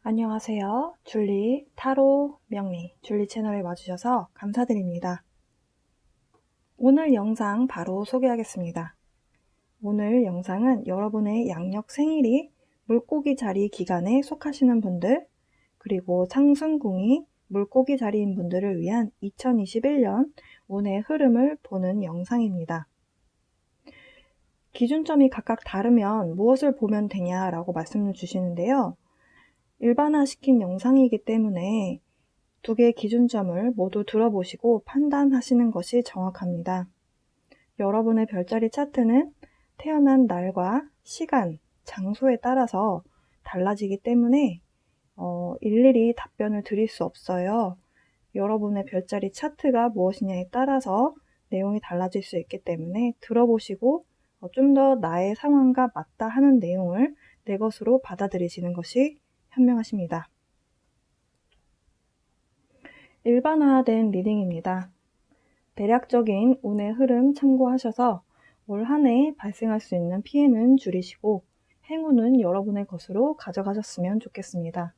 안녕하세요. 줄리 타로 명리 줄리 채널에 와주셔서 감사드립니다. 오늘 영상 바로 소개하겠습니다. 오늘 영상은 여러분의 양력 생일이 물고기 자리 기간에 속하시는 분들, 그리고 상승궁이 물고기 자리인 분들을 위한 2021년 운의 흐름을 보는 영상입니다. 기준점이 각각 다르면 무엇을 보면 되냐라고 말씀을 주시는데요. 일반화시킨 영상이기 때문에 두 개의 기준점을 모두 들어보시고 판단하시는 것이 정확합니다. 여러분의 별자리 차트는 태어난 날과 시간, 장소에 따라서 달라지기 때문에 일일이 답변을 드릴 수 없어요. 여러분의 별자리 차트가 무엇이냐에 따라서 내용이 달라질 수 있기 때문에 들어보시고 좀 더 나의 상황과 맞다 하는 내용을 내 것으로 받아들이시는 것이 현명하십니다. 일반화된 리딩입니다. 대략적인 운의 흐름 참고하셔서 올 한 해 발생할 수 있는 피해는 줄이시고 행운은 여러분의 것으로 가져가셨으면 좋겠습니다.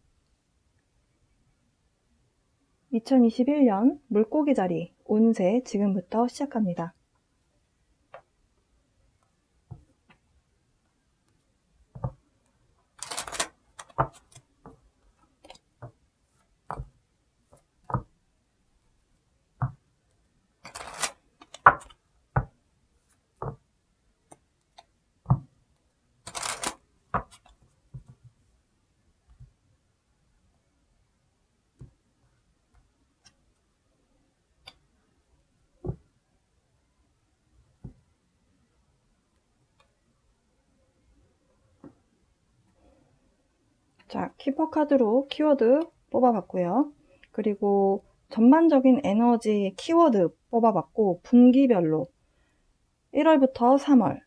2021년 물고기 자리 운세 지금부터 시작합니다. 자, 키퍼 카드로 키워드 뽑아봤고요. 그리고 전반적인 에너지 키워드 뽑아봤고 분기별로 1월부터 3월,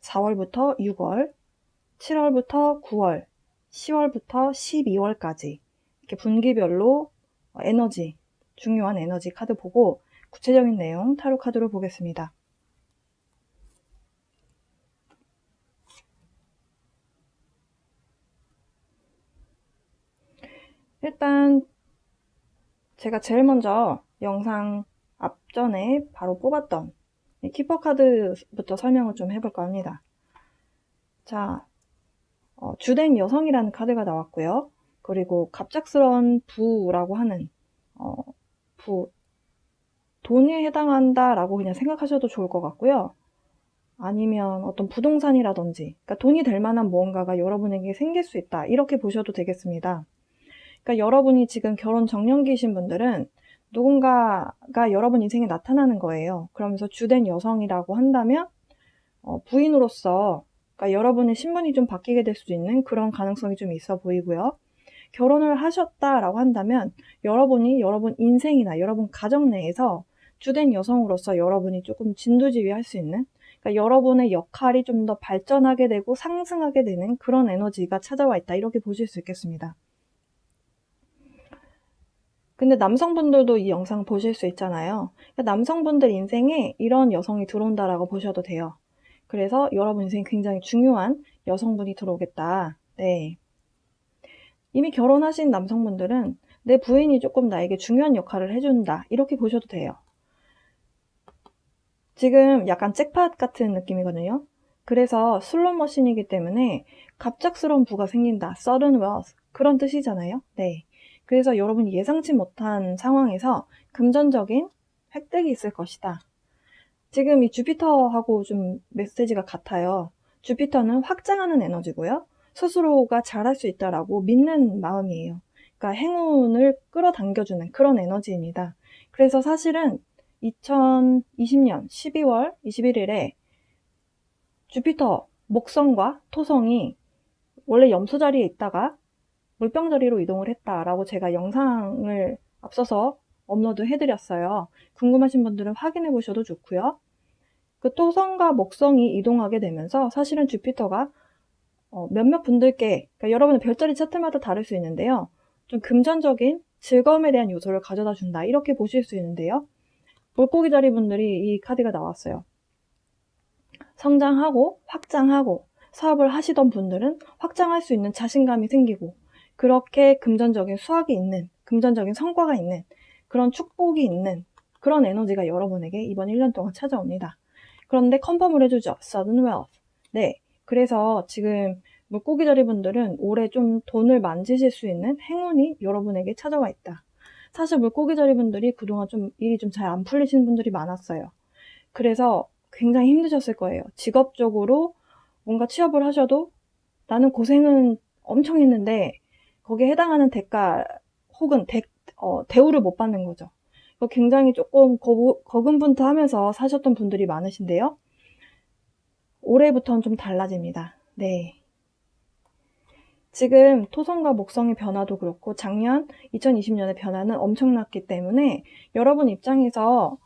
4월부터 6월, 7월부터 9월, 10월부터 12월까지 이렇게 분기별로 에너지, 중요한 에너지 카드 보고 구체적인 내용 타로 카드로 보겠습니다. 일단 제가 제일 먼저 영상 앞전에 바로 뽑았던 키퍼 카드부터 설명을 좀 해볼까 합니다. 자, 주된 여성이라는 카드가 나왔고요. 그리고 갑작스러운 부라고 하는 부, 돈에 해당한다라고 그냥 생각하셔도 좋을 것 같고요. 아니면 어떤 부동산이라든지 그러니까 돈이 될 만한 무언가가 여러분에게 생길 수 있다 이렇게 보셔도 되겠습니다. 그러니까 여러분이 지금 결혼 정년기이신 분들은 누군가가 여러분 인생에 나타나는 거예요. 그러면서 주된 여성이라고 한다면 부인으로서 그러니까 여러분의 신분이 좀 바뀌게 될 수도 있는 그런 가능성이 좀 있어 보이고요. 결혼을 하셨다라고 한다면 여러분이 여러분 인생이나 여러분 가정 내에서 주된 여성으로서 여러분이 조금 진두지휘할 수 있는 그러니까 여러분의 역할이 좀 더 발전하게 되고 상승하게 되는 그런 에너지가 찾아와 있다 이렇게 보실 수 있겠습니다. 근데 남성분들도 이 영상 보실 수 있잖아요. 그러니까 남성분들 인생에 이런 여성이 들어온다라고 보셔도 돼요. 그래서 여러분 인생에 굉장히 중요한 여성분이 들어오겠다. 네. 이미 결혼하신 남성분들은 내 부인이 조금 나에게 중요한 역할을 해준다. 이렇게 보셔도 돼요. 지금 약간 잭팟 같은 느낌이거든요. 그래서 슬롯머신이기 때문에 갑작스러운 부가 생긴다. sudden wealth. 그런 뜻이잖아요. 네. 그래서 여러분이 예상치 못한 상황에서 금전적인 획득이 있을 것이다. 지금 이 주피터하고 좀 메시지가 같아요. 주피터는 확장하는 에너지고요. 스스로가 잘할 수 있다라고 믿는 마음이에요. 그러니까 행운을 끌어당겨주는 그런 에너지입니다. 그래서 사실은 2020년 12월 21일에 주피터, 목성과 토성이 원래 염소 자리에 있다가 물병 자리로 이동을 했다라고 제가 영상을 앞서서 업로드 해드렸어요. 궁금하신 분들은 확인해 보셔도 좋고요. 그 토성과 목성이 이동하게 되면서 사실은 주피터가 몇몇 분들께 그러니까 여러분의 별자리 차트마다 다를 수 있는데요. 좀 금전적인 즐거움에 대한 요소를 가져다 준다 이렇게 보실 수 있는데요. 물고기 자리 분들이 이 카드가 나왔어요. 성장하고 확장하고 사업을 하시던 분들은 확장할 수 있는 자신감이 생기고 그렇게 금전적인 수확이 있는, 금전적인 성과가 있는, 그런 축복이 있는 그런 에너지가 여러분에게 이번 1년 동안 찾아옵니다. 그런데 컨펌을 해주죠. sudden wealth. 네. 그래서 지금 물고기자리 분들은 올해 좀 돈을 만지실 수 있는 행운이 여러분에게 찾아와 있다. 사실 물고기자리 분들이 그동안 좀 일이 좀 잘 안 풀리시는 분들이 많았어요. 그래서 굉장히 힘드셨을 거예요. 직업적으로 뭔가 취업을 하셔도 나는 고생은 엄청 했는데 거기에 해당하는 대가 혹은 대우를 못 받는 거죠. 굉장히 조금 거금분투하면서 사셨던 분들이 많으신데요. 올해부터는 좀 달라집니다. 네. 지금 토성과 목성의 변화도 그렇고 작년 2020년의 변화는 엄청났기 때문에 여러분 입장에서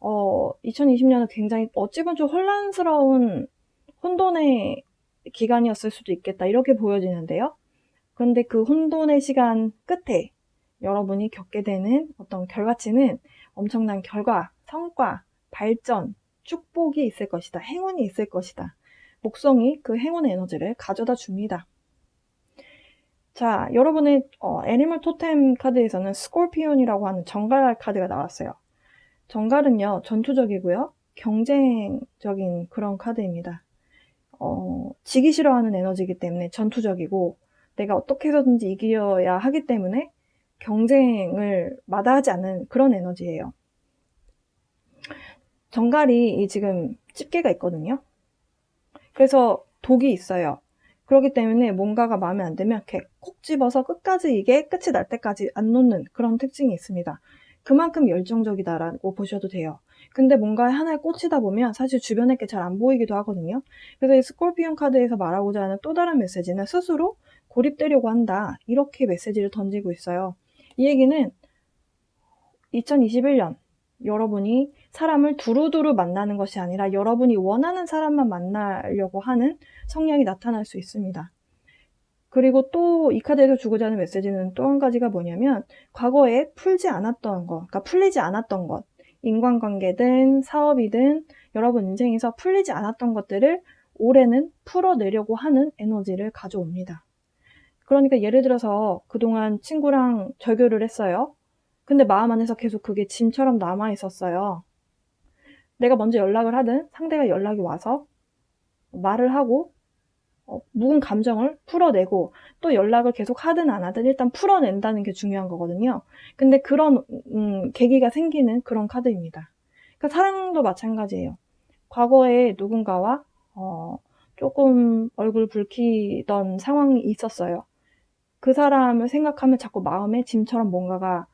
2020년은 굉장히 어찌 보면 좀 혼란스러운 혼돈의 기간이었을 수도 있겠다 이렇게 보여지는데요. 그런데 그 혼돈의 시간 끝에 여러분이 겪게 되는 어떤 결과치는 엄청난 결과, 성과, 발전, 축복이 있을 것이다. 행운이 있을 것이다. 목성이 그 행운의 에너지를 가져다 줍니다. 자, 여러분의 애니멀 토템 카드에서는 스콜피온이라고 하는 정갈 카드가 나왔어요. 정갈은요, 전투적이고요. 경쟁적인 그런 카드입니다. 지기 싫어하는 에너지이기 때문에 전투적이고 내가 어떻게 해서든지 이겨야 하기 때문에 경쟁을 마다하지 않는 그런 에너지예요. 정갈이 지금 집게가 있거든요. 그래서 독이 있어요. 그렇기 때문에 뭔가가 마음에 안 들면 이렇게 콕 집어서 끝까지 이게 끝이 날 때까지 안 놓는 그런 특징이 있습니다. 그만큼 열정적이다라고 보셔도 돼요. 근데 뭔가 하나에 꽂히다 보면 사실 주변에 게 잘 안 보이기도 하거든요. 그래서 이 스콜피온 카드에서 말하고자 하는 또 다른 메시지는 스스로 고립되려고 한다. 이렇게 메시지를 던지고 있어요. 이 얘기는 2021년 여러분이 사람을 두루두루 만나는 것이 아니라 여러분이 원하는 사람만 만나려고 하는 성향이 나타날 수 있습니다. 그리고 또 이 카드에서 주고자 하는 메시지는 또 한 가지가 뭐냐면 과거에 풀지 않았던 것, 그러니까 풀리지 않았던 것, 인간관계든 사업이든 여러분 인생에서 풀리지 않았던 것들을 올해는 풀어내려고 하는 에너지를 가져옵니다. 그러니까 예를 들어서 그동안 친구랑 절교를 했어요. 근데 마음 안에서 계속 그게 짐처럼 남아 있었어요. 내가 먼저 연락을 하든 상대가 연락이 와서 말을 하고 묵은 감정을 풀어내고 또 연락을 계속 하든 안 하든 일단 풀어낸다는 게 중요한 거거든요. 근데 그런 계기가 생기는 그런 카드입니다. 그러니까 사랑도 마찬가지예요. 과거에 누군가와 조금 얼굴 붉히던 상황이 있었어요. 그 사람을 생각하면 자꾸 마음에 짐처럼 뭔가가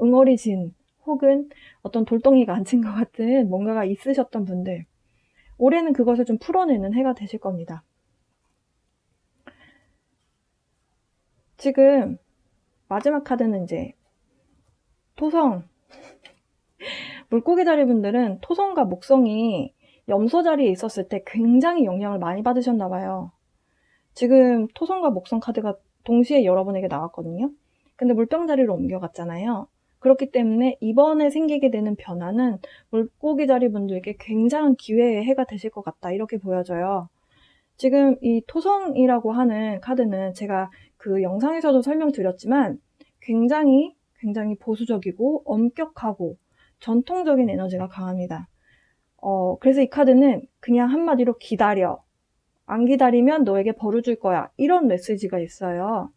응어리진 혹은 어떤 돌덩이가 앉은 것 같은 뭔가가 있으셨던 분들, 올해는 그것을 좀 풀어내는 해가 되실 겁니다. 지금 마지막 카드는 이제 토성. 물고기 자리 분들은 토성과 목성이 염소 자리에 있었을 때 굉장히 영향을 많이 받으셨나 봐요. 지금 토성과 목성 카드가 동시에 여러분에게 나왔거든요. 근데 물병 자리로 옮겨갔잖아요. 그렇기 때문에 이번에 생기게 되는 변화는 물고기 자리 분들께 굉장한 기회의 해가 되실 것 같다. 이렇게 보여져요. 지금 이 토성이라고 하는 카드는 제가 그 영상에서도 설명드렸지만 굉장히 보수적이고 엄격하고 전통적인 에너지가 강합니다. 그래서 이 카드는 그냥 한마디로 기다려. 안 기다리면 너에게 벌을 줄 거야. 이런 메시지가 있어요.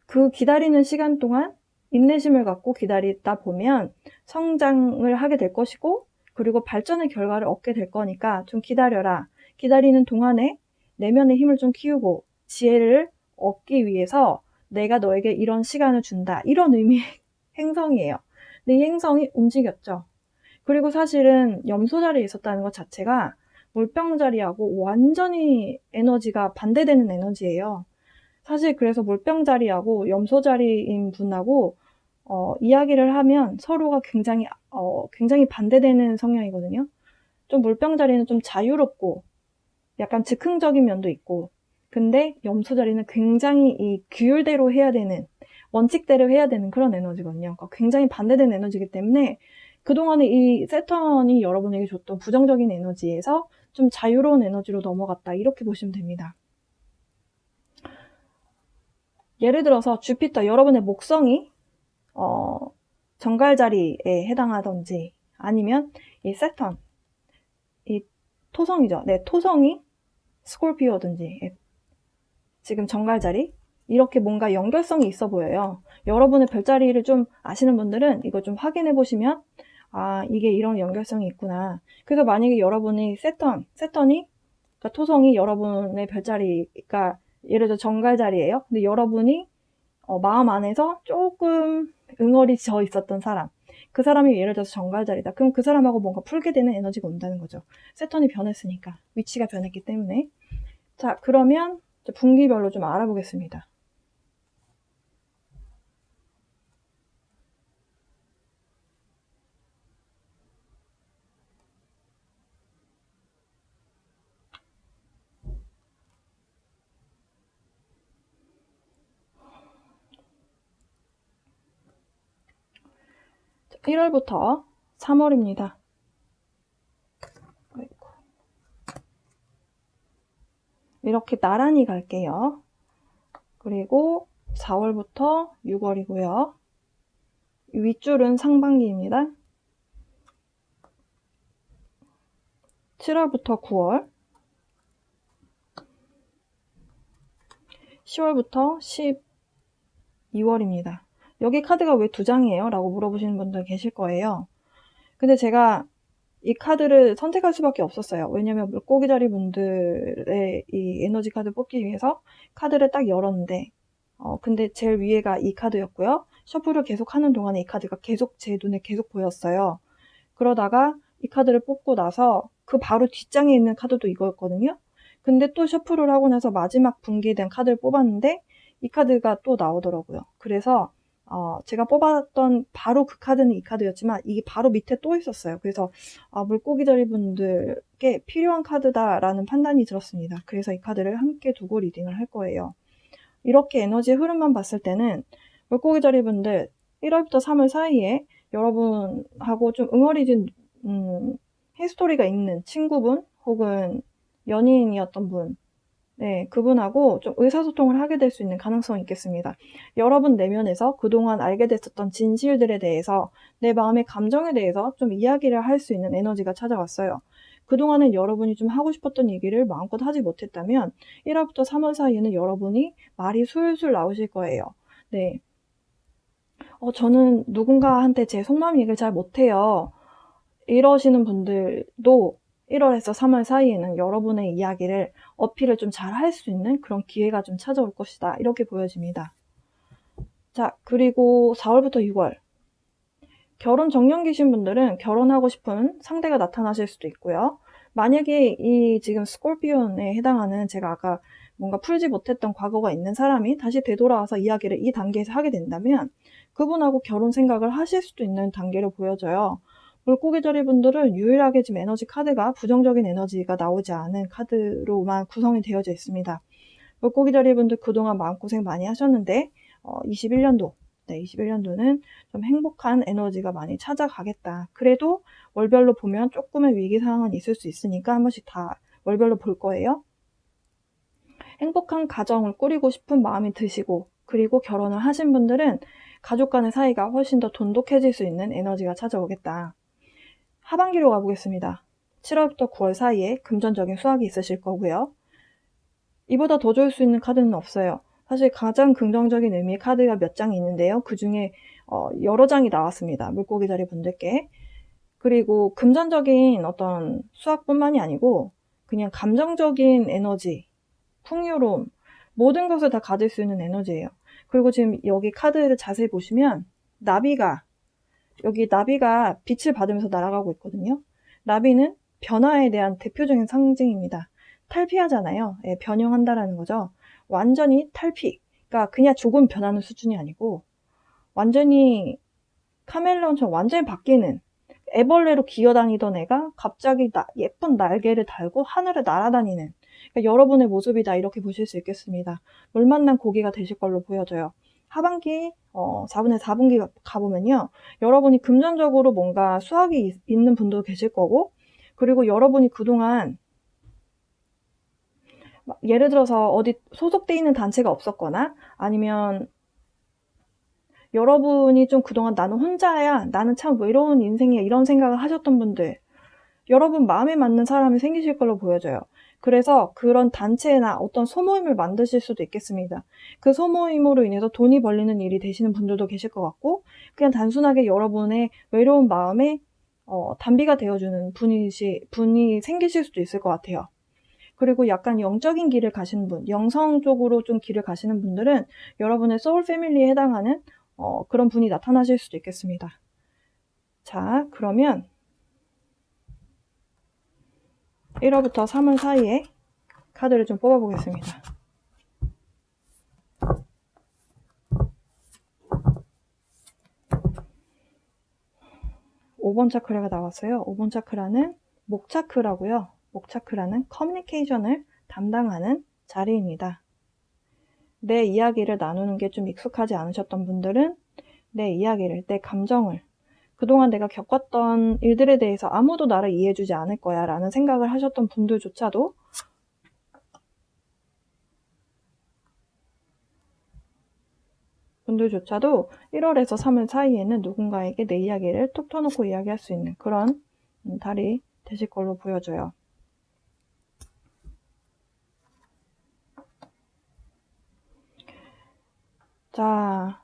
그 기다리는 시간 동안 인내심을 갖고 기다리다 보면 성장을 하게 될 것이고 그리고 발전의 결과를 얻게 될 거니까 좀 기다려라. 기다리는 동안에 내면의 힘을 좀 키우고 지혜를 얻기 위해서 내가 너에게 이런 시간을 준다. 이런 의미의 행성이에요. 근데 이 행성이 움직였죠. 그리고 사실은 염소 자리에 있었다는 것 자체가 물병 자리하고 완전히 에너지가 반대되는 에너지예요. 사실 그래서 물병 자리하고 염소 자리인 분하고 이야기를 하면 서로가 굉장히 반대되는 성향이거든요. 좀 물병 자리는 좀 자유롭고 약간 즉흥적인 면도 있고 근데 염소 자리는 굉장히 이 규율대로 해야 되는 원칙대로 해야 되는 그런 에너지거든요. 그러니까 굉장히 반대되는 에너지이기 때문에 그동안에 이 세턴이 여러분에게 줬던 부정적인 에너지에서 좀 자유로운 에너지로 넘어갔다 이렇게 보시면 됩니다. 예를 들어서 주피터, 여러분의 목성이 정갈자리에 해당하던지, 아니면 이 세턴, 이 토성이죠. 네, 토성이 스콜피오든지, 지금 정갈자리, 이렇게 뭔가 연결성이 있어 보여요. 여러분의 별자리를 좀 아시는 분들은 이거 좀 확인해 보시면, 아, 이게 이런 연결성이 있구나. 그래서 만약에 여러분이 세턴이, 그러니까 토성이 여러분의 별자리가 예를 들어 정갈자리예요. 근데 여러분이 마음 안에서 조금 응어리 져 있었던 사람, 그 사람이 예를 들어서 정갈자리다. 그럼 그 사람하고 뭔가 풀게 되는 에너지가 온다는 거죠. 세턴이 변했으니까, 위치가 변했기 때문에. 자, 그러면 분기별로 좀 알아보겠습니다. 자, 1월부터 3월입니다. 이렇게 나란히 갈게요. 그리고 4월부터 6월이고요. 윗줄은 상반기입니다. 7월부터 9월, 10월부터 12월입니다. 여기 카드가 왜 2장이에요? 라고 물어보시는 분들 계실 거예요. 근데 제가 이 카드를 선택할 수밖에 없었어요. 왜냐면 물고기 자리 분들의 이 에너지 카드 뽑기 위해서 카드를 딱 열었는데, 근데 제일 위에가 이 카드였고요. 셔플을 계속 하는 동안에 이 카드가 계속 제 눈에 계속 보였어요. 그러다가 이 카드를 뽑고 나서 그 바로 뒷장에 있는 카드도 이거였거든요. 근데 또 셔플을 하고 나서 마지막 분기된 카드를 뽑았는데 이 카드가 또 나오더라고요. 그래서 제가 뽑았던 바로 그 카드는 이 카드였지만 이게 바로 밑에 또 있었어요. 그래서 물고기 자리 분들께 필요한 카드다라는 판단이 들었습니다. 그래서 이 카드를 함께 두고 리딩을 할 거예요. 이렇게 에너지의 흐름만 봤을 때는 물고기 자리 분들 1월부터 3월 사이에 여러분하고 좀 응어리진 히스토리가 있는 친구분 혹은 연인이었던 분, 네, 그분하고 좀 의사소통을 하게 될 수 있는 가능성이 있겠습니다. 여러분 내면에서 그동안 알게 됐었던 진실들에 대해서 내 마음의 감정에 대해서 좀 이야기를 할 수 있는 에너지가 찾아왔어요. 그동안은 여러분이 좀 하고 싶었던 얘기를 마음껏 하지 못했다면 1월부터 3월 사이에는 여러분이 말이 술술 나오실 거예요. 네. 저는 누군가한테 제 속마음 얘기를 잘 못해요. 이러시는 분들도 1월에서 3월 사이에는 여러분의 이야기를 어필을 좀 잘 할 수 있는 그런 기회가 좀 찾아올 것이다. 이렇게 보여집니다. 자, 그리고 4월부터 6월. 결혼 정년기신 분들은 결혼하고 싶은 상대가 나타나실 수도 있고요. 만약에 이 지금 스콜피온에 해당하는 제가 아까 뭔가 풀지 못했던 과거가 있는 사람이 다시 되돌아와서 이야기를 이 단계에서 하게 된다면 그분하고 결혼 생각을 하실 수도 있는 단계로 보여져요. 물고기 자리 분들은 유일하게 지금 에너지 카드가 부정적인 에너지가 나오지 않은 카드로만 구성이 되어져 있습니다. 물고기 자리 분들 그동안 마음고생 많이 하셨는데 21년도 네, 21년도는 좀 행복한 에너지가 많이 찾아가겠다. 그래도 월별로 보면 조금의 위기 상황은 있을 수 있으니까 한 번씩 다 월별로 볼 거예요. 행복한 가정을 꾸리고 싶은 마음이 드시고 그리고 결혼을 하신 분들은 가족 간의 사이가 훨씬 더 돈독해질 수 있는 에너지가 찾아오겠다. 하반기로 가보겠습니다. 7월부터 9월 사이에 금전적인 수확이 있으실 거고요. 이보다 더 좋을 수 있는 카드는 없어요. 사실 가장 긍정적인 의미의 카드가 몇 장이 있는데요. 그 중에 여러 장이 나왔습니다. 물고기 자리 분들께. 그리고 금전적인 어떤 수확뿐만이 아니고 그냥 감정적인 에너지, 풍요로움, 모든 것을 다 가질 수 있는 에너지예요. 그리고 지금 여기 카드를 자세히 보시면 여기 나비가 빛을 받으면서 날아가고 있거든요. 나비는 변화에 대한 대표적인 상징입니다. 탈피하잖아요. 예, 변형한다라는 거죠. 완전히 탈피. 그러니까 그냥 조금 변하는 수준이 아니고 완전히 카멜레온처럼 완전히 바뀌는 애벌레로 기어다니던 애가 갑자기 예쁜 날개를 달고 하늘을 날아다니는 그러니까 여러분의 모습이다 이렇게 보실 수 있겠습니다. 물 만난 고기가 되실 걸로 보여져요. 하반기 4분의 4분기 가보면요. 여러분이 금전적으로 뭔가 수확이 있는 분도 계실 거고 그리고 여러분이 그동안 예를 들어서 어디 소속돼 있는 단체가 없었거나 아니면 여러분이 좀 그동안 나는 혼자야, 나는 참 외로운 인생이야 이런 생각을 하셨던 분들, 여러분 마음에 맞는 사람이 생기실 걸로 보여져요. 그래서 그런 단체나 어떤 소모임을 만드실 수도 있겠습니다. 그 소모임으로 인해서 돈이 벌리는 일이 되시는 분들도 계실 것 같고, 그냥 단순하게 여러분의 외로운 마음에 단비가 되어주는 분이 생기실 수도 있을 것 같아요. 그리고 약간 영적인 길을 가시는 분, 영성 쪽으로 좀 길을 가시는 분들은 여러분의 소울 패밀리에 해당하는 그런 분이 나타나실 수도 있겠습니다. 자, 그러면 1월부터 3월 사이에 카드를 좀 뽑아보겠습니다. 5번 차크라가 나왔어요. 5번 차크라는 목 차크라고요. 목 차크라는 커뮤니케이션을 담당하는 자리입니다. 내 이야기를 나누는 게 좀 익숙하지 않으셨던 분들은 내 이야기를, 내 감정을, 그동안 내가 겪었던 일들에 대해서 아무도 나를 이해해주지 않을 거야 라는 생각을 하셨던 분들조차도 1월에서 3월 사이에는 누군가에게 내 이야기를 툭 터놓고 이야기할 수 있는 그런 달이 되실 걸로 보여져요. 자,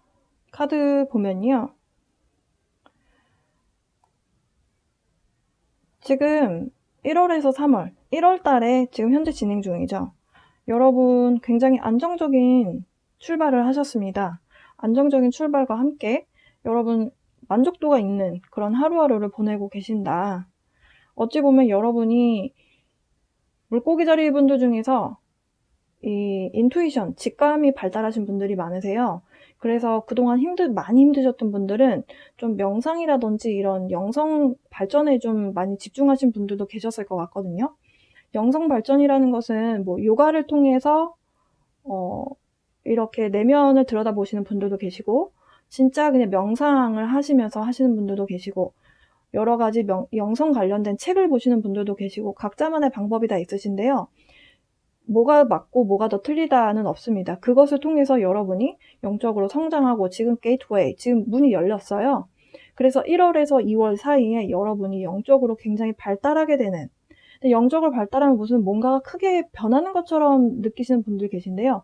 카드 보면요. 지금 1월에서 3월, 1월 달에 지금 현재 진행 중이죠. 여러분 굉장히 안정적인 출발을 하셨습니다. 안정적인 출발과 함께 여러분 만족도가 있는 그런 하루하루를 보내고 계신다. 어찌 보면 여러분이 물고기 자리 분들 중에서 이 인투이션, 직감이 발달하신 분들이 많으세요. 그래서 그동안 많이 힘드셨던 분들은 좀 명상이라든지 이런 영성 발전에 좀 많이 집중하신 분들도 계셨을 것 같거든요. 영성 발전이라는 것은 뭐 요가를 통해서 이렇게 내면을 들여다보시는 분들도 계시고, 진짜 그냥 명상을 하시면서 하시는 분들도 계시고, 여러 가지 영성 관련된 책을 보시는 분들도 계시고, 각자만의 방법이 다 있으신데요. 뭐가 맞고 뭐가 더 틀리다는 없습니다. 그것을 통해서 여러분이 영적으로 성장하고 지금 게이트웨이, 지금 문이 열렸어요. 그래서 1월에서 2월 사이에 여러분이 영적으로 굉장히 발달하게 되는, 근데 영적으로 발달하면 무슨 뭔가가 크게 변하는 것처럼 느끼시는 분들 계신데요.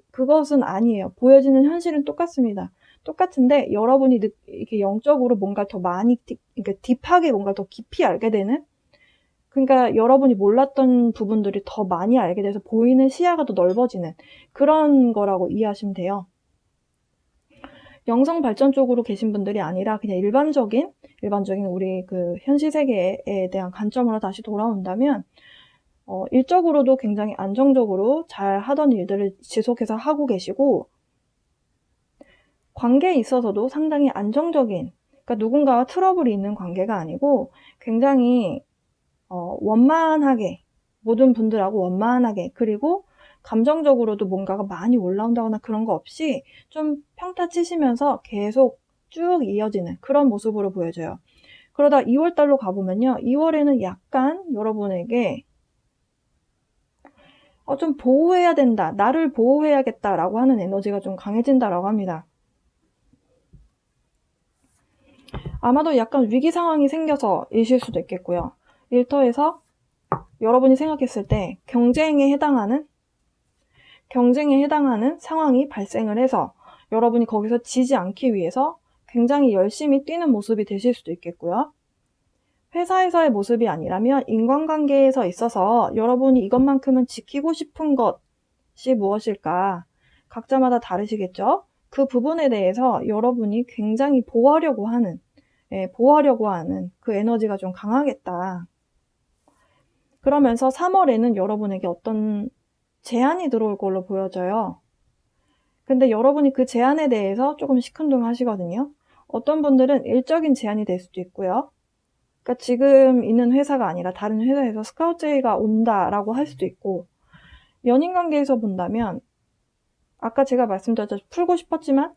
그것은 아니에요. 보여지는 현실은 똑같습니다. 똑같은데 여러분이 이렇게 영적으로 뭔가 더 많이 그러니까 딥하게 뭔가 더 깊이 알게 되는, 그러니까 여러분이 몰랐던 부분들이 더 많이 알게 돼서 보이는 시야가 더 넓어지는 그런 거라고 이해하시면 돼요. 영성 발전 쪽으로 계신 분들이 아니라 그냥 일반적인 우리 그 현실 세계에 대한 관점으로 다시 돌아온다면 일적으로도 굉장히 안정적으로 잘 하던 일들을 지속해서 하고 계시고, 관계에 있어서도 상당히 안정적인, 그러니까 누군가와 트러블이 있는 관계가 아니고 굉장히 원만하게, 모든 분들하고 원만하게, 그리고 감정적으로도 뭔가가 많이 올라온다거나 그런 거 없이 좀 평타 치시면서 계속 쭉 이어지는 그런 모습으로 보여져요. 그러다 2월달로 가보면요. 2월에는 약간 여러분에게 좀 보호해야 된다, 나를 보호해야겠다라고 하는 에너지가 좀 강해진다라고 합니다. 아마도 약간 위기 상황이 생겨서 이실 수도 있겠고요. 일터에서 여러분이 생각했을 때 경쟁에 해당하는 상황이 발생을 해서 여러분이 거기서 지지 않기 위해서 굉장히 열심히 뛰는 모습이 되실 수도 있겠고요. 회사에서의 모습이 아니라면 인간관계에서 있어서 여러분이 이것만큼은 지키고 싶은 것이 무엇일까? 각자마다 다르시겠죠? 그 부분에 대해서 여러분이 굉장히 보호하려고 하는 그 에너지가 좀 강하겠다. 그러면서 3월에는 여러분에게 어떤 제안이 들어올 걸로 보여져요. 근데 여러분이 그 제안에 대해서 조금 시큰둥하시거든요. 어떤 분들은 일적인 제안이 될 수도 있고요. 그러니까 지금 있는 회사가 아니라 다른 회사에서 스카우트제의가 온다라고 할 수도 있고, 연인 관계에서 본다면 아까 제가 말씀드렸듯이 풀고 싶었지만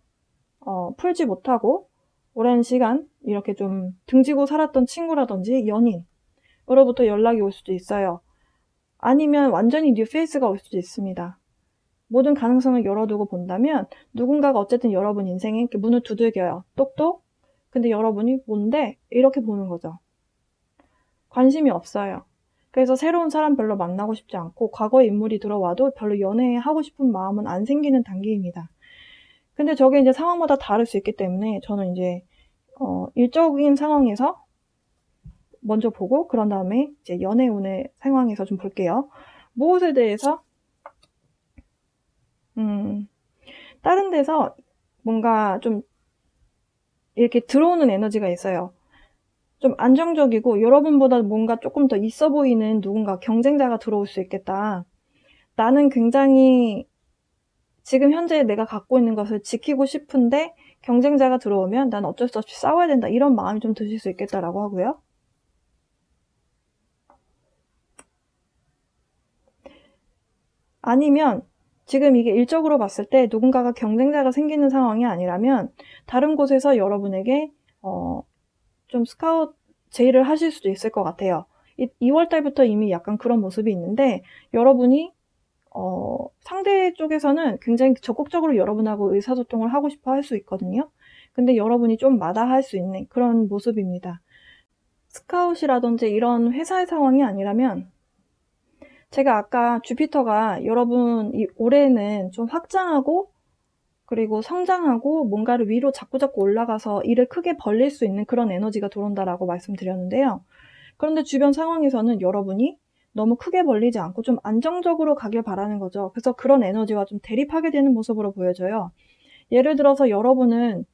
풀지 못하고 오랜 시간 이렇게 좀 등지고 살았던 친구라든지 연인으로부터 연락이 올 수도 있어요. 아니면 완전히 뉴 페이스가 올 수도 있습니다. 모든 가능성을 열어두고 본다면 누군가가 어쨌든 여러분 인생에 이렇게 문을 두들겨요. 똑똑. 근데 여러분이 뭔데? 이렇게 보는 거죠. 관심이 없어요. 그래서 새로운 사람 별로 만나고 싶지 않고 과거의 인물이 들어와도 별로 연애하고 싶은 마음은 안 생기는 단계입니다. 근데 저게 이제 상황마다 다를 수 있기 때문에 저는 이제 일적인 상황에서 먼저 보고 그런 다음에 이제 연애운의 상황에서 좀 볼게요. 무엇에 대해서? 다른 데서 뭔가 좀 이렇게 들어오는 에너지가 있어요. 좀 안정적이고 여러분보다 뭔가 조금 더 있어 보이는 누군가 경쟁자가 들어올 수 있겠다. 나는 굉장히 지금 현재 내가 갖고 있는 것을 지키고 싶은데 경쟁자가 들어오면 난 어쩔 수 없이 싸워야 된다. 이런 마음이 좀 드실 수 있겠다라고 하고요. 아니면 지금 이게 일적으로 봤을 때 누군가가 경쟁자가 생기는 상황이 아니라면 다른 곳에서 여러분에게 좀 스카웃 제의를 하실 수도 있을 것 같아요. 2월 달부터 이미 약간 그런 모습이 있는데 여러분이 상대 쪽에서는 굉장히 적극적으로 여러분하고 의사소통을 하고 싶어 할 수 있거든요. 근데 여러분이 좀 마다할 수 있는 그런 모습입니다. 스카웃이라든지 이런 회사의 상황이 아니라면 제가 아까 주피터가 여러분 올해는 좀 확장하고 그리고 성장하고 뭔가를 위로 자꾸 올라가서 일을 크게 벌릴 수 있는 그런 에너지가 들어온다라고 말씀드렸는데요. 그런데 주변 상황에서는 여러분이 너무 크게 벌리지 않고 좀 안정적으로 가길 바라는 거죠. 그래서 그런 에너지와 좀 대립하게 되는 모습으로 보여져요. 예를 들어서 여러분은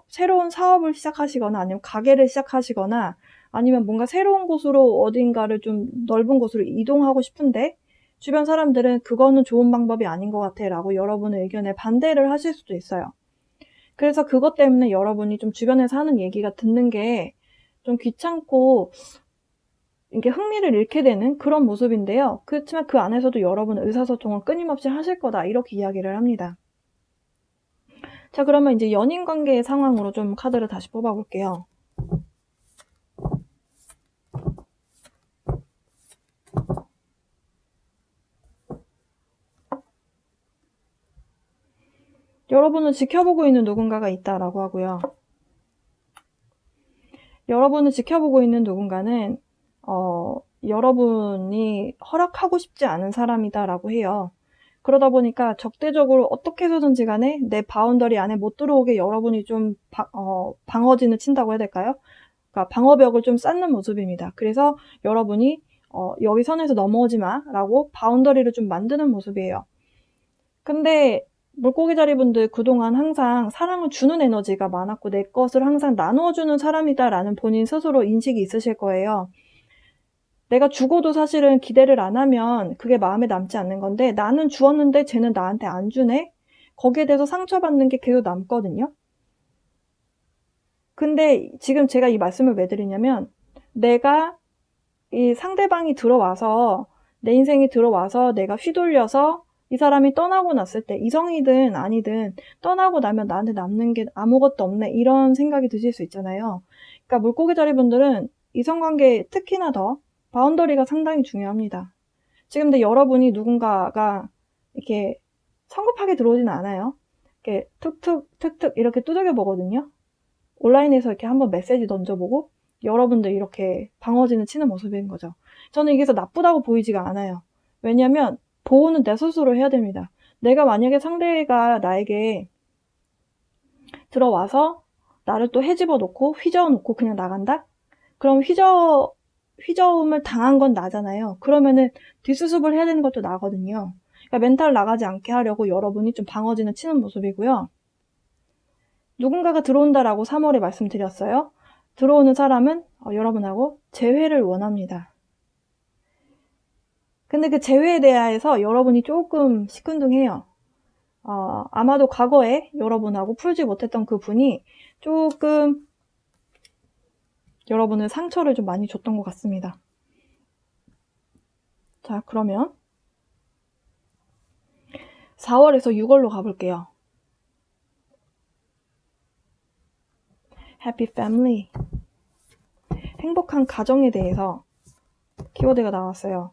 새로운 사업을 시작하시거나 아니면 가게를 시작하시거나 아니면 뭔가 새로운 곳으로 어딘가를 좀 넓은 곳으로 이동하고 싶은데 주변 사람들은 그거는 좋은 방법이 아닌 것 같아 라고 여러분의 의견에 반대를 하실 수도 있어요. 그래서 그것 때문에 여러분이 좀 주변에서 하는 얘기가 듣는 게 좀 귀찮고 이게 흥미를 잃게 되는 그런 모습인데요. 그렇지만 그 안에서도 여러분은 의사소통을 끊임없이 하실 거다 이렇게 이야기를 합니다. 자, 그러면 이제 연인 관계의 상황으로 좀 카드를 다시 뽑아볼게요. 여러분을 지켜보고 있는 누군가가 있다라고 하고요. 여러분을 지켜보고 있는 누군가는 여러분이 허락하고 싶지 않은 사람이다라고 해요. 그러다 보니까 적대적으로 어떻게 해서든지 간에 내 바운더리 안에 못 들어오게 여러분이 좀 방어진을 친다고 해야 될까요? 그러니까 방어벽을 좀 쌓는 모습입니다. 그래서 여러분이 여기 선에서 넘어오지 마 라고 바운더리를 좀 만드는 모습이에요. 근데 물고기 자리분들 그동안 항상 사랑을 주는 에너지가 많았고 내 것을 항상 나누어주는 사람이다라는 본인 스스로 인식이 있으실 거예요. 내가 주고도 사실은 기대를 안 하면 그게 마음에 남지 않는 건데 나는 주었는데 쟤는 나한테 안 주네? 거기에 대해서 상처받는 게 계속 남거든요. 근데 지금 제가 이 말씀을 왜 드리냐면 내가 이 상대방이 들어와서 내 인생에 들어와서 내가 휘둘려서 이 사람이 떠나고 났을 때 이성이든 아니든 떠나고 나면 나한테 남는 게 아무것도 없네 이런 생각이 드실 수 있잖아요. 그러니까 물고기 자리분들은 이성관계에 특히나 더 바운더리가 상당히 중요합니다. 지금 근데 여러분이 누군가가 이렇게 성급하게 들어오지는 않아요. 이렇게 툭툭 이렇게 두들겨 보거든요. 온라인에서 이렇게 한번 메시지 던져보고 여러분들 이렇게 방어진을 치는 모습인 거죠. 저는 이게 나쁘다고 보이지가 않아요. 왜냐면 보호는 내 스스로 해야 됩니다. 내가 만약에 상대가 나에게 들어와서 나를 또 헤집어 놓고 휘저어 놓고 그냥 나간다? 그럼 휘저음을 당한 건 나잖아요. 그러면은 뒷수습을 해야 되는 것도 나거든요. 그러니까 멘탈 나가지 않게 하려고 여러분이 좀 방어진을 치는 모습이고요. 누군가가 들어온다라고 3월에 말씀드렸어요. 들어오는 사람은 여러분하고 재회를 원합니다. 근데 그 재회에 대해서 여러분이 조금 시큰둥해요. 아마도 과거에 여러분하고 풀지 못했던 그 분이 조금 여러분을 상처를 좀 많이 줬던 것 같습니다. 자, 그러면 4월에서 6월로 가볼게요. Happy Family. 행복한 가정에 대해서 키워드가 나왔어요.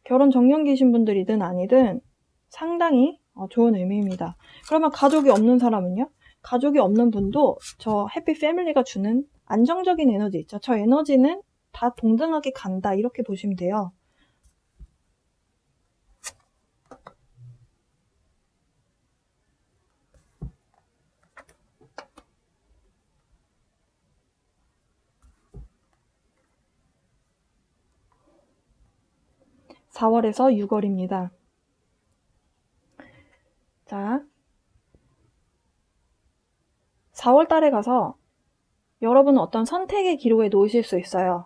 결혼 정년기신 분들이든 아니든 상당히 좋은 의미입니다. 그러면 가족이 없는 사람은요? 가족이 없는 분도 저 해피 패밀리가 주는 안정적인 에너지 있죠. 저 에너지는 다 동등하게 간다. 이렇게 보시면 돼요. (4월에서) (6월입니다) 자, 4월 달에 가서 여러분은 어떤 선택의 기로에 놓이실 수 있어요.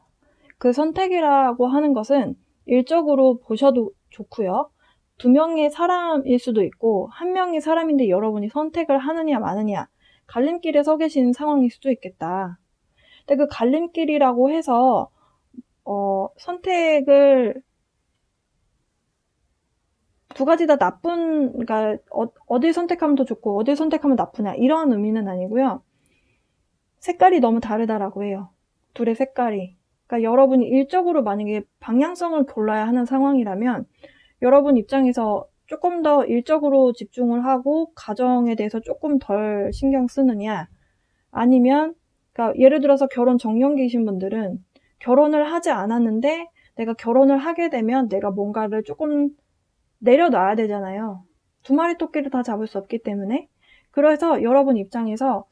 그 선택이라고 하는 것은 일적으로 보셔도 좋고요. 2명의 사람일 수도 있고 1명의 사람인데 여러분이 선택을 하느냐 마느냐 갈림길에 서 계신 상황일 수도 있겠다. 근데 그 갈림길이라고 해서 선택을 두 가지 다 나쁜, 그러니까 어딜 선택하면 더 좋고 어딜 선택하면 나쁘냐 이런 의미는 아니고요. 색깔이 너무 다르다라고 해요. 둘의 색깔이. 그러니까 여러분이 일적으로 만약에 방향성을 골라야 하는 상황이라면 여러분 입장에서 조금 더 일적으로 집중을 하고 가정에 대해서 조금 덜 신경 쓰느냐 아니면 그러니까 예를 들어서 결혼 정년기이신 분들은 결혼을 하지 않았는데 내가 결혼을 하게 되면 내가 뭔가를 조금 내려놔야 되잖아요. 2마리 토끼를 다 잡을 수 없기 때문에. 그래서 여러분 입장에서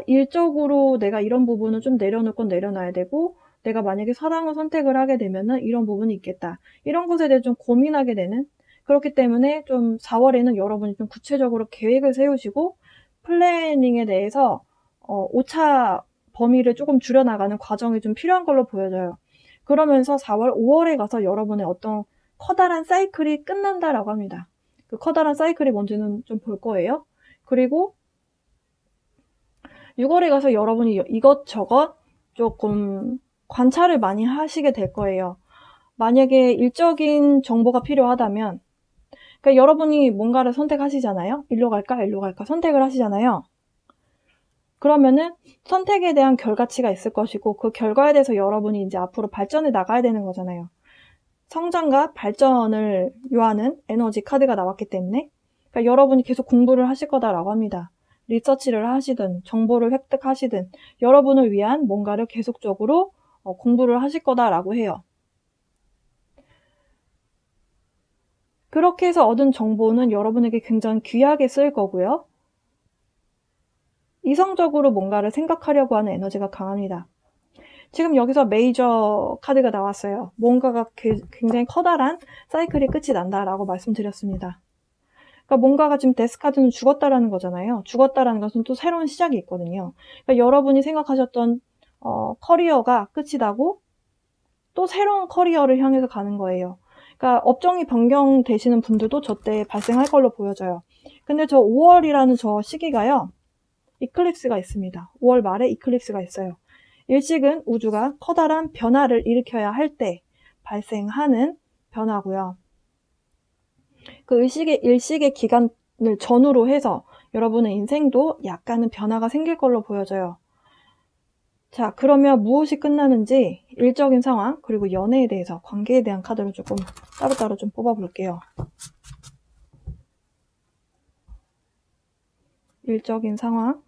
일적으로 내가 이런 부분은 좀 내려놓을 건 내려놔야 되고 내가 만약에 사랑을 선택을 하게 되면은 이런 부분이 있겠다. 이런 것에 대해 좀 고민하게 되는 그렇기 때문에 좀 4월에는 여러분이 좀 구체적으로 계획을 세우시고 플래닝에 대해서 오차 범위를 조금 줄여나가는 과정이 좀 필요한 걸로 보여져요. 그러면서 4월, 5월에 가서 여러분의 어떤 커다란 사이클이 끝난다라고 합니다. 그 커다란 사이클이 뭔지는 좀 볼 거예요. 그리고 6월에 가서 여러분이 이것저것 조금 관찰을 많이 하시게 될 거예요. 만약에 일적인 정보가 필요하다면 그러니까 여러분이 뭔가를 선택하시잖아요. 일로 갈까 일로 갈까 선택을 하시잖아요. 그러면은 선택에 대한 결과치가 있을 것이고 그 결과에 대해서 여러분이 이제 앞으로 발전해 나가야 되는 거잖아요. 성장과 발전을 요하는 에너지 카드가 나왔기 때문에 그러니까 여러분이 계속 공부를 하실 거다라고 합니다. 리서치를 하시든 정보를 획득하시든 여러분을 위한 뭔가를 계속적으로 공부를 하실 거다라고 해요. 그렇게 해서 얻은 정보는 여러분에게 굉장히 귀하게 쓰일 거고요. 이성적으로 뭔가를 생각하려고 하는 에너지가 강합니다. 지금 여기서 메이저 카드가 나왔어요. 뭔가가 굉장히 커다란 사이클이 끝이 난다라고 말씀드렸습니다. 그러니까 뭔가가 지금 데스 카드는 죽었다라는 거잖아요. 죽었다라는 것은 또 새로운 시작이 있거든요. 그러니까 여러분이 생각하셨던 커리어가 끝이 나고 또 새로운 커리어를 향해서 가는 거예요. 그러니까 업종이 변경되시는 분들도 저 때 발생할 걸로 보여져요. 근데 저 5월이라는 저 시기가요. 이클립스가 있습니다. 5월 말에 이클립스가 있어요. 일식은 우주가 커다란 변화를 일으켜야 할 때 발생하는 변화고요. 그 일식의 기간을 전후로 해서 여러분의 인생도 약간은 변화가 생길 걸로 보여져요. 자, 그러면 무엇이 끝나는지 일적인 상황 그리고 연애에 대해서 관계에 대한 카드를 조금 따로따로 좀 뽑아볼게요. 일적인 상황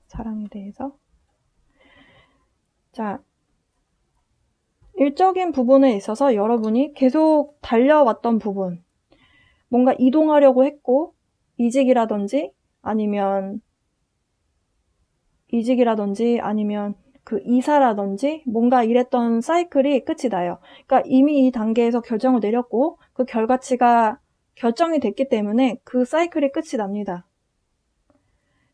사랑에 대해서 자, 일적인 부분에 있어서 여러분이 계속 달려왔던 부분 뭔가 이동하려고 했고 이직이라든지 아니면 그 이사라든지 뭔가 이랬던 사이클이 끝이 나요. 그러니까 이미 이 단계에서 결정을 내렸고 그 결과치가 결정이 됐기 때문에 그 사이클이 끝이 납니다.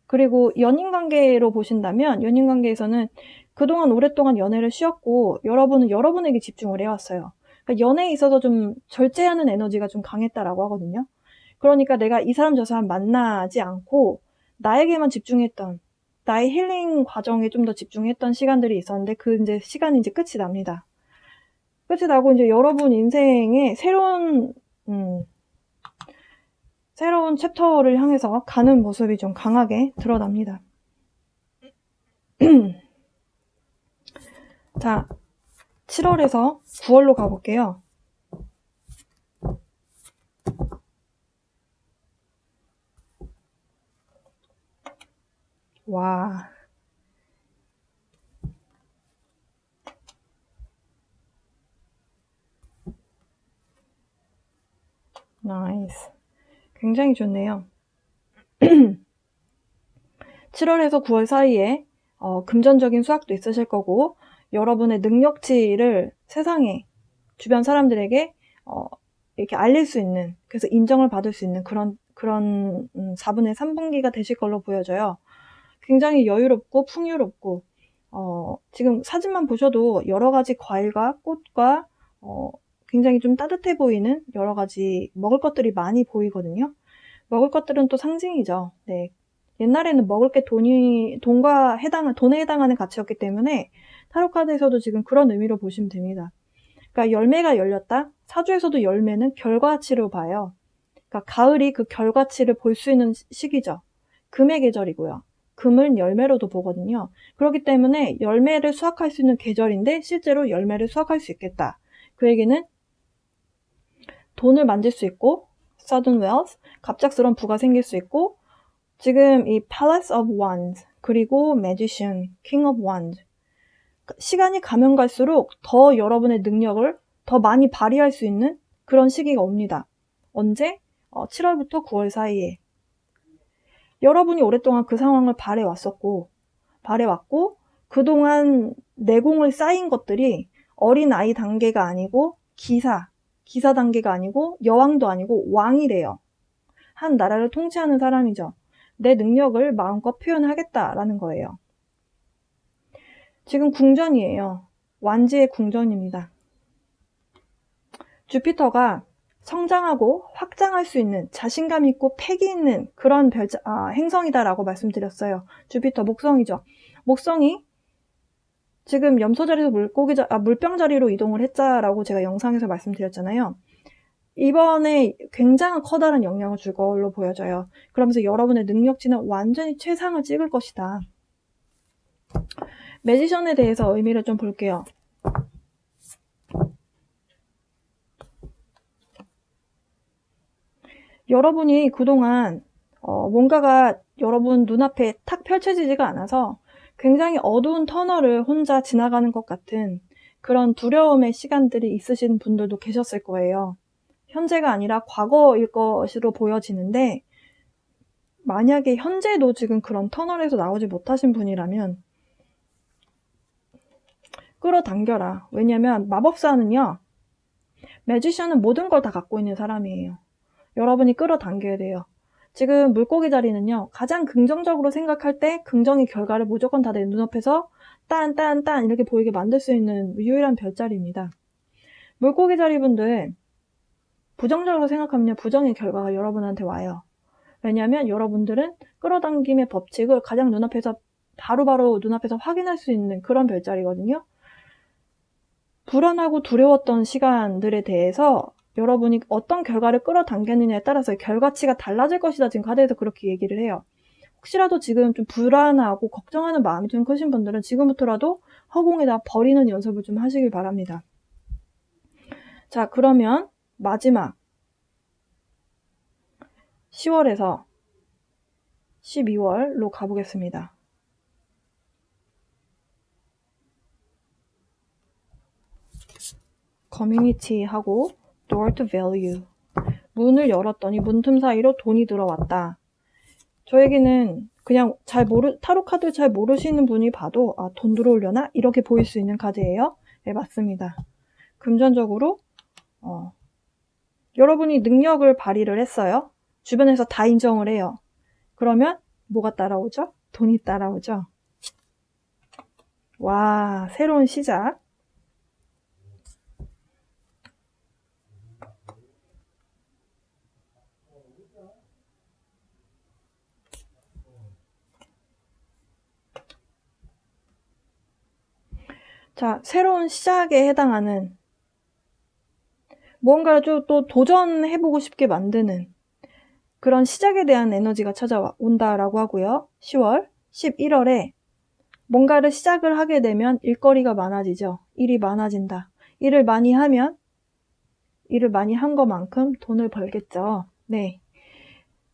그리고 연인관계로 보신다면 연인관계에서는 그동안 오랫동안 연애를 쉬었고 여러분은 여러분에게 집중을 해왔어요. 그러니까 연애에 있어서 좀 절제하는 에너지가 좀 강했다라고 하거든요. 그러니까 내가 이 사람 저 사람 만나지 않고 나에게만 집중했던 나의 힐링 과정에 좀 더 집중했던 시간들이 있었는데 그 이제 시간이 이제 끝이 납니다. 끝이 나고 이제 여러분 인생에 새로운 챕터를 향해서 가는 모습이 좀 강하게 드러납니다. 자, 7월에서 9월로 가볼게요. 와. 나이스. 굉장히 좋네요. 7월에서 9월 사이에 금전적인 수확도 있으실 거고, 여러분의 능력치를 세상에, 주변 사람들에게 이렇게 알릴 수 있는, 그래서 인정을 받을 수 있는 그런 4분의 3분기가 되실 걸로 보여져요. 굉장히 여유롭고 풍요롭고, 지금 사진만 보셔도 여러 가지 과일과 꽃과 굉장히 좀 따뜻해 보이는 여러 가지 먹을 것들이 많이 보이거든요. 먹을 것들은 또 상징이죠. 네. 옛날에는 먹을 게 돈에 해당하는 가치였기 때문에 타로 카드에서도 지금 그런 의미로 보시면 됩니다. 그러니까 열매가 열렸다. 사주에서도 열매는 결과치로 봐요. 그러니까 가을이 그 결과치를 볼 수 있는 시기죠. 금의 계절이고요. 금은 열매로도 보거든요. 그렇기 때문에 열매를 수확할 수 있는 계절인데 실제로 열매를 수확할 수 있겠다. 그에게는 돈을 만질 수 있고 sudden wealth, 갑작스러운 부가 생길 수 있고, 지금 이 Palace of Wands, 그리고 Magician, King of Wands, 시간이 가면 갈수록 더 여러분의 능력을 더 많이 발휘할 수 있는 그런 시기가 옵니다. 언제? 7월부터 9월 사이에. 여러분이 오랫동안 그 상황을 바래왔고, 그동안 내공을 쌓인 것들이 어린아이 단계가 아니고 기사 단계가 아니고 여왕도 아니고 왕이래요. 한 나라를 통치하는 사람이죠. 내 능력을 마음껏 표현하겠다라는 거예요. 지금 궁전이에요. 완지의 궁전입니다. 주피터가 성장하고 확장할 수 있는 자신감 있고 패기 있는 그런 행성이다라고 말씀드렸어요. 주피터 목성이죠. 목성이 지금 염소 자리에서 물병 자리로 이동을 했자라고 제가 영상에서 말씀드렸잖아요. 이번에 굉장한 커다란 영향을 줄 걸로 보여져요. 그러면서 여러분의 능력치는 완전히 최상을 찍을 것이다. 매지션에 대해서 의미를 좀 볼게요. 여러분이 그동안 뭔가가 여러분 눈앞에 탁 펼쳐지지가 않아서 굉장히 어두운 터널을 혼자 지나가는 것 같은 그런 두려움의 시간들이 있으신 분들도 계셨을 거예요. 현재가 아니라 과거일 것으로 보여지는데, 만약에 현재도 지금 그런 터널에서 나오지 못하신 분이라면 끌어당겨라. 왜냐면 마법사는요, 매지션은 모든 걸 다 갖고 있는 사람이에요. 여러분이 끌어당겨야 돼요. 지금 물고기 자리는요, 가장 긍정적으로 생각할 때 긍정의 결과를 무조건 다 내 눈앞에서 딴 이렇게 보이게 만들 수 있는 유일한 별자리입니다. 물고기 자리분들 부정적으로 생각하면 부정의 결과가 여러분한테 와요. 왜냐하면 여러분들은 끌어당김의 법칙을 가장 바로바로 눈앞에서 확인할 수 있는 그런 별자리거든요. 불안하고 두려웠던 시간들에 대해서 여러분이 어떤 결과를 끌어당겼느냐에 따라서 결과치가 달라질 것이다. 지금 카드에서 그렇게 얘기를 해요. 혹시라도 지금 좀 불안하고 걱정하는 마음이 좀 크신 분들은 지금부터라도 허공에다 버리는 연습을 좀 하시길 바랍니다. 자, 그러면 마지막 10월에서 12월로 가보겠습니다. 커뮤니티하고 door to value. 문을 열었더니 문틈 사이로 돈이 들어왔다. 저에게는 그냥 타로 카드 잘 모르시는 분이 봐도 돈 들어오려나? 이렇게 보일 수 있는 카드예요. 네, 맞습니다. 금전적으로 여러분이 능력을 발휘를 했어요. 주변에서 다 인정을 해요. 그러면 뭐가 따라오죠? 돈이 따라오죠. 와, 새로운 시작. 자, 새로운 시작에 해당하는 무언가를 또 도전해보고 싶게 만드는 그런 시작에 대한 에너지가 찾아온다라고 하고요. 10월, 11월에 뭔가를 시작을 하게 되면 일거리가 많아지죠. 일이 많아진다. 일을 많이 하면 일을 많이 한 것만큼 돈을 벌겠죠. 네.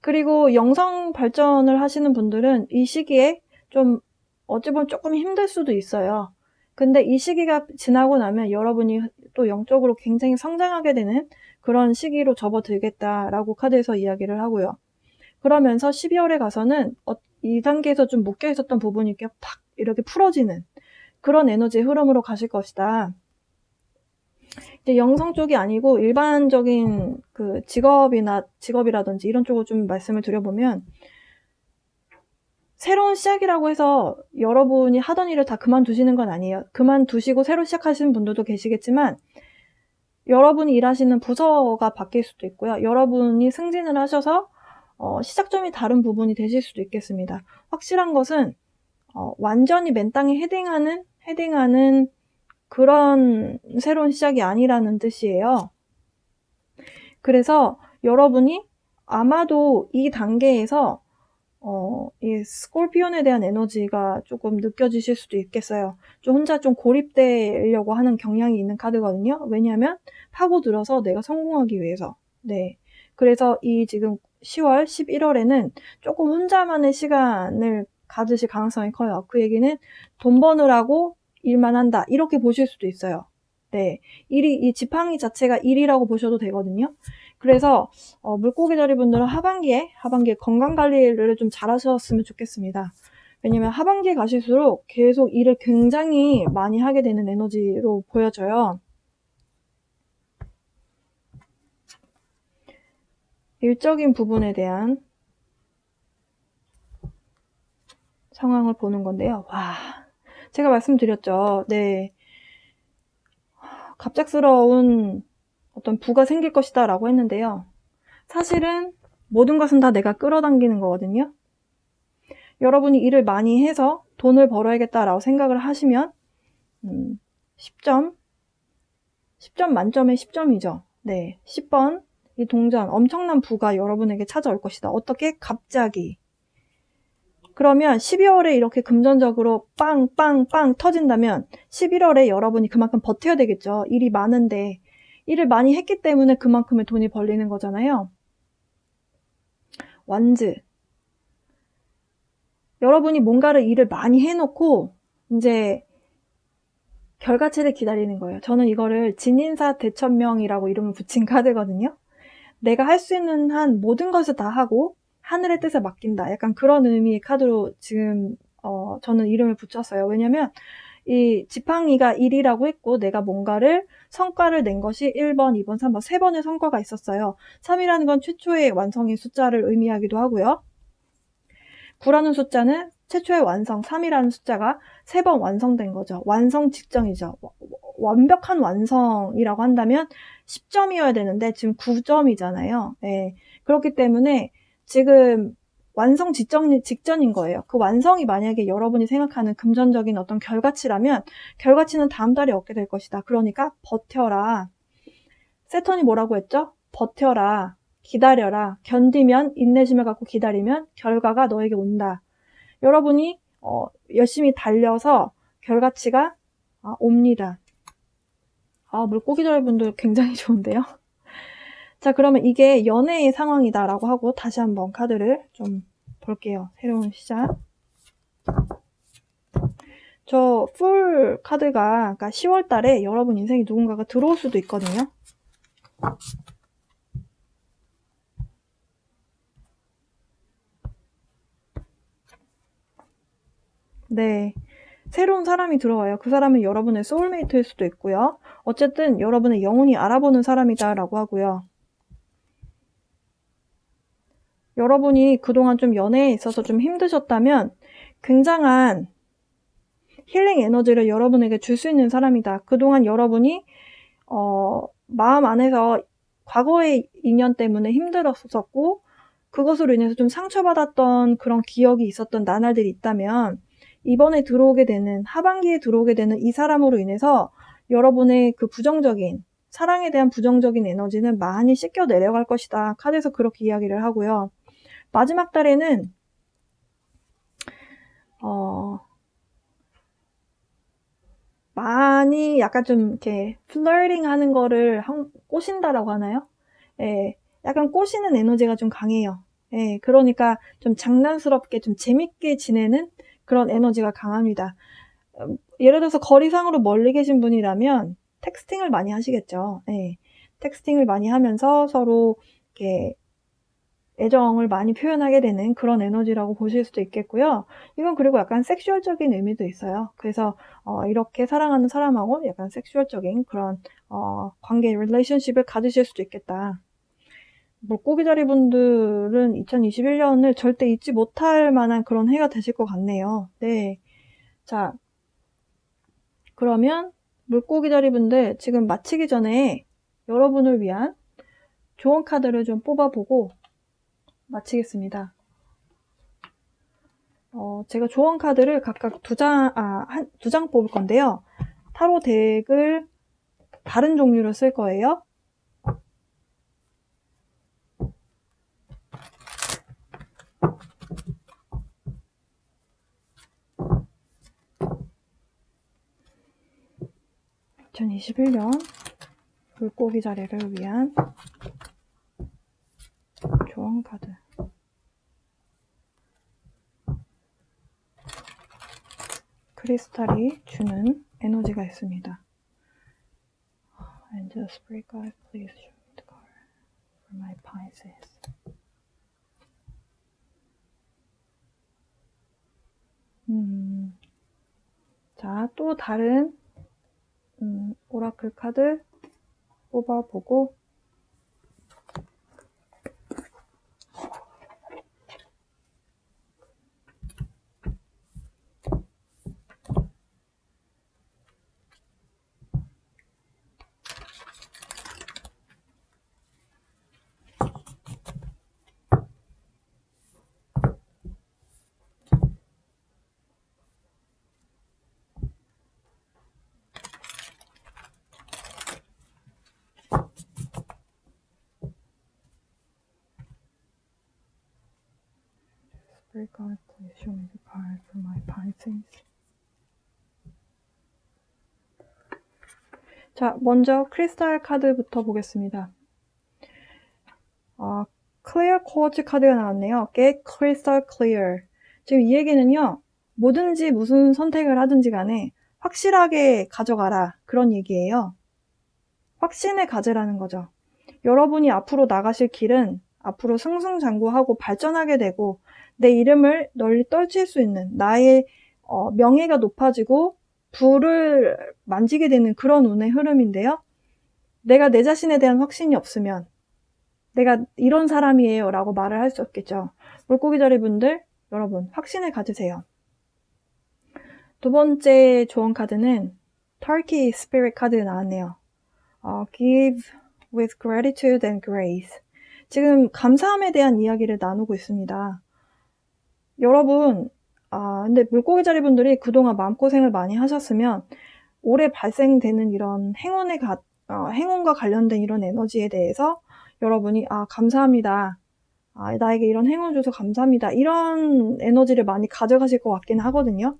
그리고 영성 발전을 하시는 분들은 이 시기에 좀 어찌 보면 조금 힘들 수도 있어요. 근데 이 시기가 지나고 나면 여러분이 또 영적으로 굉장히 성장하게 되는 그런 시기로 접어들겠다라고 카드에서 이야기를 하고요. 그러면서 12월에 가서는 이 단계에서 좀 묶여 있었던 부분이 이렇게 팍 이렇게 풀어지는 그런 에너지의 흐름으로 가실 것이다. 이제 영성 쪽이 아니고 일반적인 그 직업이라든지 이런 쪽으로 좀 말씀을 드려보면, 새로운 시작이라고 해서 여러분이 하던 일을 다 그만두시는 건 아니에요. 그만두시고 새로 시작하시는 분들도 계시겠지만, 여러분이 일하시는 부서가 바뀔 수도 있고요. 여러분이 승진을 하셔서 시작점이 다른 부분이 되실 수도 있겠습니다. 확실한 것은 완전히 맨 땅에 헤딩하는 그런 새로운 시작이 아니라는 뜻이에요. 그래서 여러분이 아마도 이 단계에서 이 스콜피온에 대한 에너지가 조금 느껴지실 수도 있겠어요. 좀 혼자 좀 고립되려고 하는 경향이 있는 카드거든요. 왜냐하면 파고들어서 내가 성공하기 위해서. 네. 그래서 이 지금 10월, 11월에는 조금 혼자만의 시간을 가지실 가능성이 커요. 그 얘기는 돈 버느라고 일만 한다, 이렇게 보실 수도 있어요. 네. 이 지팡이 자체가 일이라고 보셔도 되거든요. 그래서 물고기 자리 분들은 하반기에 건강 관리를 좀 잘 하셨으면 좋겠습니다. 왜냐면 하반기에 가실수록 계속 일을 굉장히 많이 하게 되는 에너지로 보여져요. 일적인 부분에 대한 상황을 보는 건데요. 와, 제가 말씀드렸죠. 네. 갑작스러운 어떤 부가 생길 것이다 라고 했는데요. 사실은 모든 것은 다 내가 끌어당기는 거거든요. 여러분이 일을 많이 해서 돈을 벌어야겠다라고 생각을 하시면 10점 만점에 10점이죠. 네, 10번 이 동전, 엄청난 부가 여러분에게 찾아올 것이다. 어떻게? 갑자기. 그러면 12월에 이렇게 금전적으로 빵빵빵 터진다면 11월에 여러분이 그만큼 버텨야 되겠죠. 일이 많은데 일을 많이 했기 때문에 그만큼의 돈이 벌리는 거잖아요. 완즈. 여러분이 뭔가를 일을 많이 해놓고 이제 결과치를 기다리는 거예요. 저는 이거를 진인사 대천명이라고 이름을 붙인 카드거든요. 내가 할 수 있는 한 모든 것을 다 하고 하늘의 뜻에 맡긴다. 약간 그런 의미의 카드로 지금 저는 이름을 붙였어요. 왜냐면 이 지팡이가 1이라고 했고 내가 뭔가를 성과를 낸 것이 1번, 2번, 3번, 3번의 성과가 있었어요. 3이라는 건 최초의 완성의 숫자를 의미하기도 하고요. 9라는 숫자는 최초의 완성, 3이라는 숫자가 3번 완성된 거죠. 완성 직전이죠. 완벽한 완성이라고 한다면 10점이어야 되는데 지금 9점이잖아요. 네. 그렇기 때문에 지금 완성 직전인 거예요. 그 완성이 만약에 여러분이 생각하는 금전적인 어떤 결과치라면 결과치는 다음 달에 얻게 될 것이다. 그러니까 버텨라. 세턴이 뭐라고 했죠? 버텨라. 기다려라. 견디면, 인내심을 갖고 기다리면 결과가 너에게 온다. 여러분이 열심히 달려서 결과치가 옵니다. 물고기 절분들 굉장히 좋은데요. 자, 그러면 이게 연애의 상황이다라고 하고 다시 한번 카드를 좀 볼게요. 새로운 시작. 저 풀 카드가 그러니까 10월 달에 여러분 인생에 누군가가 들어올 수도 있거든요. 네. 새로운 사람이 들어와요. 그 사람은 여러분의 소울메이트일 수도 있고요. 어쨌든 여러분의 영혼이 알아보는 사람이다라고 하고요. 여러분이 그동안 좀 연애에 있어서 좀 힘드셨다면 굉장한 힐링 에너지를 여러분에게 줄 수 있는 사람이다. 그동안 여러분이 마음 안에서 과거의 인연 때문에 힘들었었고 그것으로 인해서 좀 상처받았던 그런 기억이 있었던 나날들이 있다면 이번에 들어오게 되는 하반기에 들어오게 되는 이 사람으로 인해서 여러분의 그 부정적인 사랑에 대한 부정적인 에너지는 많이 씻겨 내려갈 것이다. 카드에서 그렇게 이야기를 하고요. 마지막 달에는 많이 약간 좀 이렇게 플러팅 하는 거를 꼬신다라고 하나요? 예, 약간 꼬시는 에너지가 좀 강해요. 예, 그러니까 좀 장난스럽게 좀 재밌게 지내는 그런 에너지가 강합니다. 예를 들어서 거리상으로 멀리 계신 분이라면 텍스팅을 많이 하시겠죠. 예, 텍스팅을 많이 하면서 서로 이렇게 애정을 많이 표현하게 되는 그런 에너지라고 보실 수도 있겠고요. 이건 그리고 약간 섹슈얼적인 의미도 있어요. 그래서 이렇게 사랑하는 사람하고 약간 섹슈얼적인 그런 관계, 릴레이션십을 가지실 수도 있겠다. 물고기자리 분들은 2021년을 절대 잊지 못할 만한 그런 해가 되실 것 같네요. 네. 자, 그러면 물고기자리 분들 지금 마치기 전에 여러분을 위한 조언 카드를 좀 뽑아보고 마치겠습니다. 제가 조언 카드를 각각 두 장 뽑을 건데요. 타로 덱을 다른 종류로 쓸 거예요. (2021년) 물고기 자리를 위한 조언 카드. 크리스탈이 주는 에너지가 있습니다. And the spirit guide, please show me the card for my Pisces. 자, 또 다른 오라클 카드 뽑아보고 Spirit guide, please show me the card for my Pisces. 자, 먼저 크리스탈 카드부터 보겠습니다. Clear Quartz 카드가 나왔네요. Get Crystal Clear. 지금 이 얘기는요, 뭐든지 무슨 선택을 하든지 간에 확실하게 가져가라. 그런 얘기예요. 확신을 가지라는 거죠. 여러분이 앞으로 나가실 길은 앞으로 승승장구하고 발전하게 되고 내 이름을 널리 떨칠 수 있는 나의 명예가 높아지고 부를 만지게 되는 그런 운의 흐름인데요. 내가 내 자신에 대한 확신이 없으면 내가 이런 사람이에요 라고 말을 할 수 없겠죠. 물고기자리 분들 여러분 확신을 가지세요. 두 번째 조언 카드는 Turkey Spirit 카드 나왔네요. Give with gratitude and grace. 지금 감사함에 대한 이야기를 나누고 있습니다. 여러분 근데 물고기자리 분들이 그동안 마음고생을 많이 하셨으면 올해 발생되는 이런 행운과 관련된 이런 에너지에 대해서 여러분이 감사합니다. 나에게 이런 행운을 줘서 감사합니다. 이런 에너지를 많이 가져가실 것 같긴 하거든요.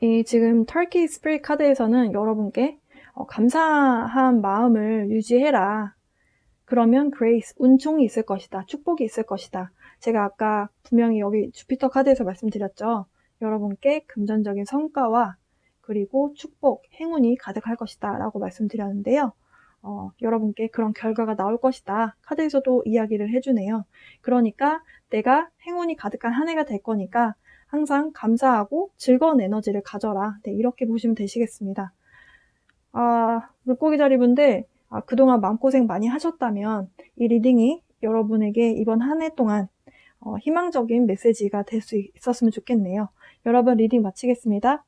이 지금 터키 스피릿 카드에서는 여러분께 감사한 마음을 유지해라. 그러면 그레이스, 운총이 있을 것이다. 축복이 있을 것이다. 제가 아까 분명히 여기 주피터 카드에서 말씀드렸죠. 여러분께 금전적인 성과와 그리고 축복, 행운이 가득할 것이다 라고 말씀드렸는데요. 여러분께 그런 결과가 나올 것이다. 카드에서도 이야기를 해주네요. 그러니까 내가 행운이 가득한 한 해가 될 거니까 항상 감사하고 즐거운 에너지를 가져라. 네, 이렇게 보시면 되시겠습니다. 물고기자리 분들 그동안 마음고생 많이 하셨다면 이 리딩이 여러분에게 이번 한 해 동안 희망적인 메시지가 될 수 있었으면 좋겠네요. 여러분 리딩 마치겠습니다.